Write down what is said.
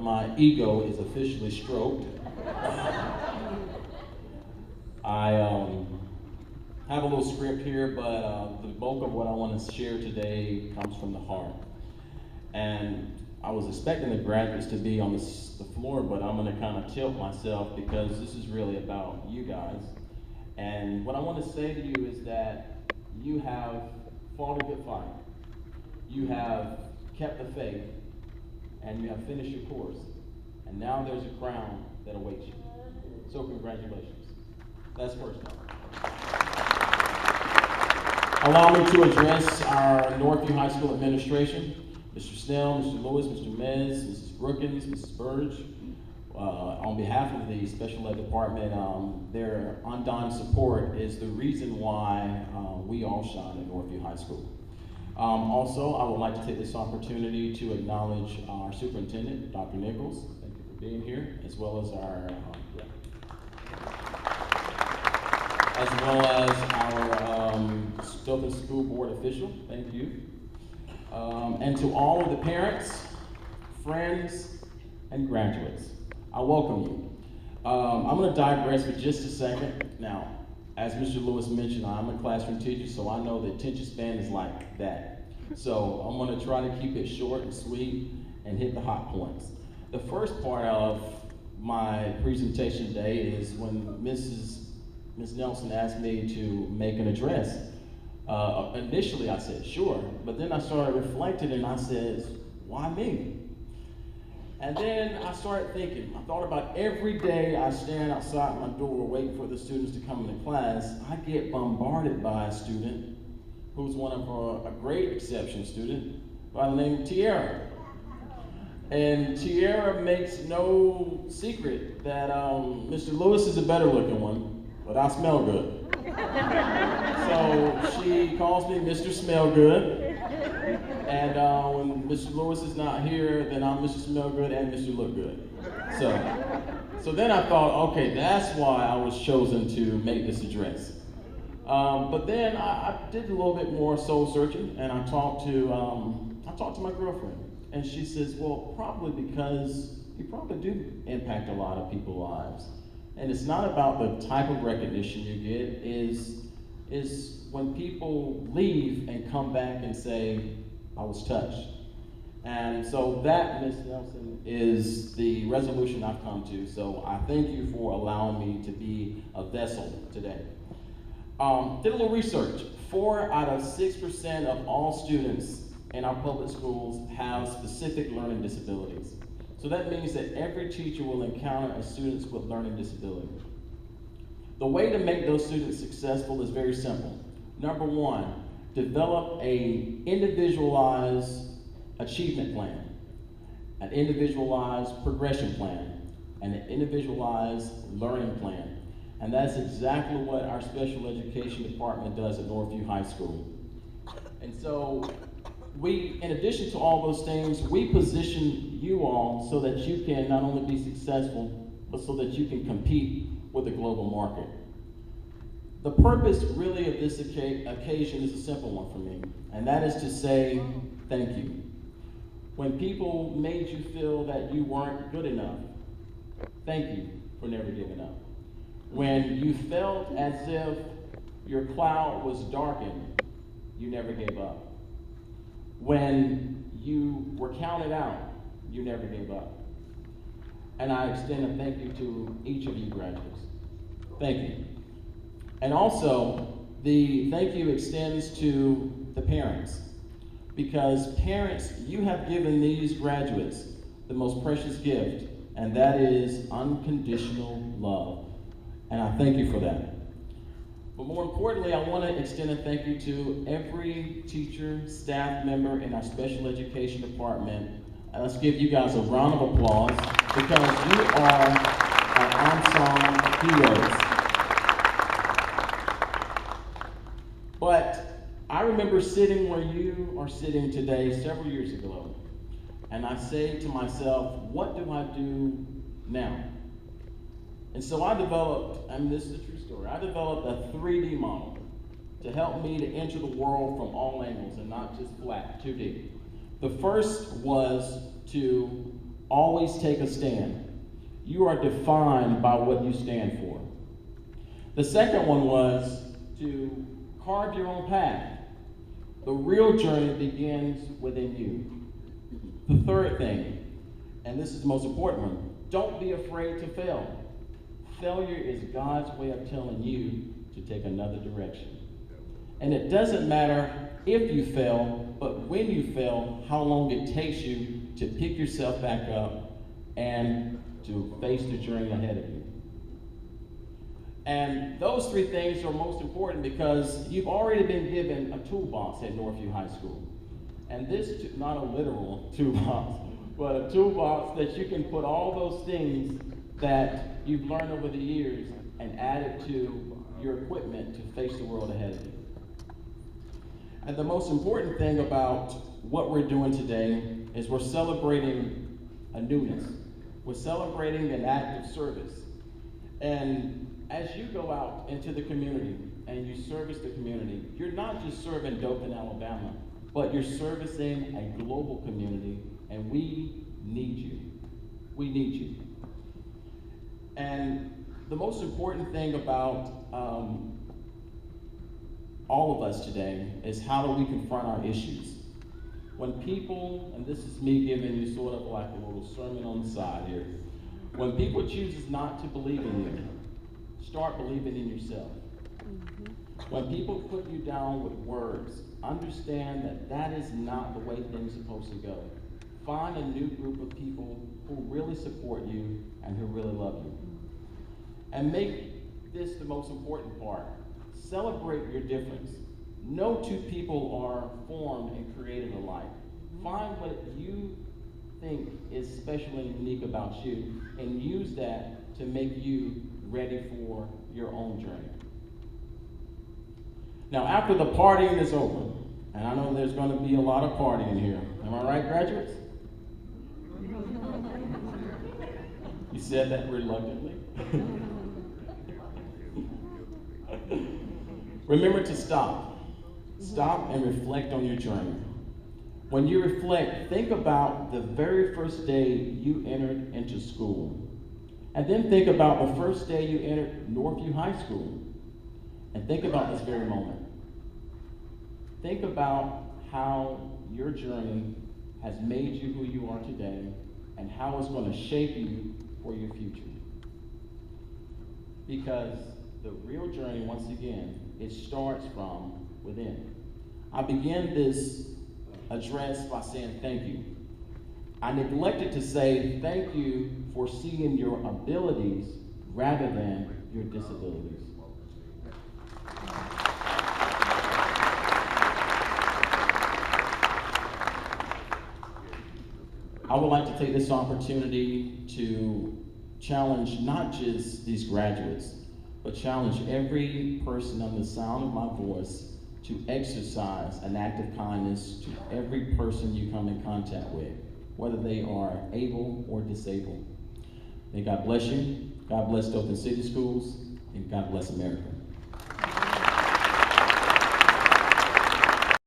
my ego is officially stroked. I have a little script here, but the bulk of what I want to share today comes from the heart. And I was expecting the graduates to be on the floor, but I'm going to kind of tilt myself because this is really about you guys. And what I want to say to you is that you have fought a good fight. You have kept the faith, and you have finished your course. And now there's a crown that awaits you. So congratulations. That's first off. Allow me to address our Northview High School administration. Mr. Snell, Mr. Lewis, Mr. Mez, Mrs. Brookins, Mrs. Burge. On behalf of the Special Ed Department, their undying support is the reason why we all shine at Northview High School. Also, I would like to take this opportunity to acknowledge our superintendent, Dr. Nichols. Thank you for being here, as well as our Dothan School Board official. Thank you. And to all of the parents, friends, and graduates, I welcome you. I'm going to digress for just a second. Now, as Mr. Lewis mentioned, I'm a classroom teacher, so I know the attention span is like that. So I'm going to try to keep it short and sweet and hit the hot points. The first part of my presentation today is when Ms. Nelson asked me to make an address. Initially I said, sure, but then I started reflecting and I said, why me? And then I started thinking, I thought about every day I stand outside my door waiting for the students to come into class, I get bombarded by a student who's one of a great exception student by the name of Tiara. And Tiara makes no secret that Mr. Lewis is a better looking one, but I smell good. So she calls me Mr. Smell Good. And when Mr. Lewis is not here, then I'm Mr. Smell Good and Mr. Look Good. So then I thought, okay, that's why I was chosen to make this address. But then I did a little bit more soul searching, and I talked to my girlfriend, and she says, well, probably because you probably do impact a lot of people's lives. And it's not about the type of recognition you get, is when people leave and come back and say, I was touched. And so that, Ms. Nelson, is the resolution I've come to. So I thank you for allowing me to be a vessel today. Did a little research. 4 out of 6% of all students in our public schools have specific learning disabilities. So that means that every teacher will encounter students with learning disabilities. The way to make those students successful is very simple. Number one, develop an individualized achievement plan, an individualized progression plan, and an individualized learning plan. And that's exactly what our special education department does at Northview High School. And so we, in addition to all those things, we position you all so that you can not only be successful, but so that you can compete with the global market. The purpose really of this occasion is a simple one for me, and that is to say thank you. When people made you feel that you weren't good enough, thank you for never giving up. When you felt as if your cloud was darkened, you never gave up. When you were counted out, you never gave up. And I extend a thank you to each of you graduates. Thank you. And also, the thank you extends to the parents. Because parents, you have given these graduates the most precious gift, and that is unconditional love. And I thank you for that. But more importantly, I want to extend a thank you to every teacher, staff member in our special education department. And let's give you guys a round of applause because you are our unsung heroes. But I remember sitting where you are sitting today several years ago, and I say to myself, what do I do now? And so I developed, and this is a true story, I developed a 3D model to help me to enter the world from all angles and not just flat, 2D. The first was to always take a stand. You are defined by what you stand for. The second one was to carve your own path. The real journey begins within you. The third thing, and this is the most important one, don't be afraid to fail. Failure is God's way of telling you to take another direction. And it doesn't matter if you fail, but when you fail, how long it takes you to pick yourself back up and to face the journey ahead of you. And those three things are most important because you've already been given a toolbox at Northview High School. And this, not a literal toolbox, but a toolbox that you can put all those things that you've learned over the years and add it to your equipment to face the world ahead of you. And the most important thing about what we're doing today is we're celebrating a newness. We're celebrating an act of service. And as you go out into the community and you service the community, you're not just serving Dothan, Alabama, but you're servicing a global community, and we need you. We need you. And the most important thing about all of us today is how do we confront our issues. When people, and this is me giving you sort of like a little sermon on the side here, when people chooses not to believe in you, start believing in yourself. When people put you down with words, understand that that is not the way things are supposed to go. Find a new group of people who really support you and who really love you. And make this the most important part. Celebrate your difference. No two people are formed and created alike. Find what you think is special and unique about you and use that to make you ready for your own journey. Now, after the partying is over, and I know there's going to be a lot of partying here. Am I right, graduates? You said that reluctantly. Remember to stop. Stop and reflect on your journey. When you reflect, think about the very first day you entered into school. And then think about the first day you entered Northview High School. And think about this very moment. Think about how your journey has made you who you are today and how it's going to shape you for your future. Because the real journey, once again, it starts from within. I began this address by saying thank you. I neglected to say thank you for seeing your abilities rather than your disabilities. I would like to take this opportunity to challenge not just these graduates, but challenge every person on the sound of my voice to exercise an act of kindness to every person you come in contact with, whether they are able or disabled. May God bless you, God bless Dothan City Schools, and God bless America.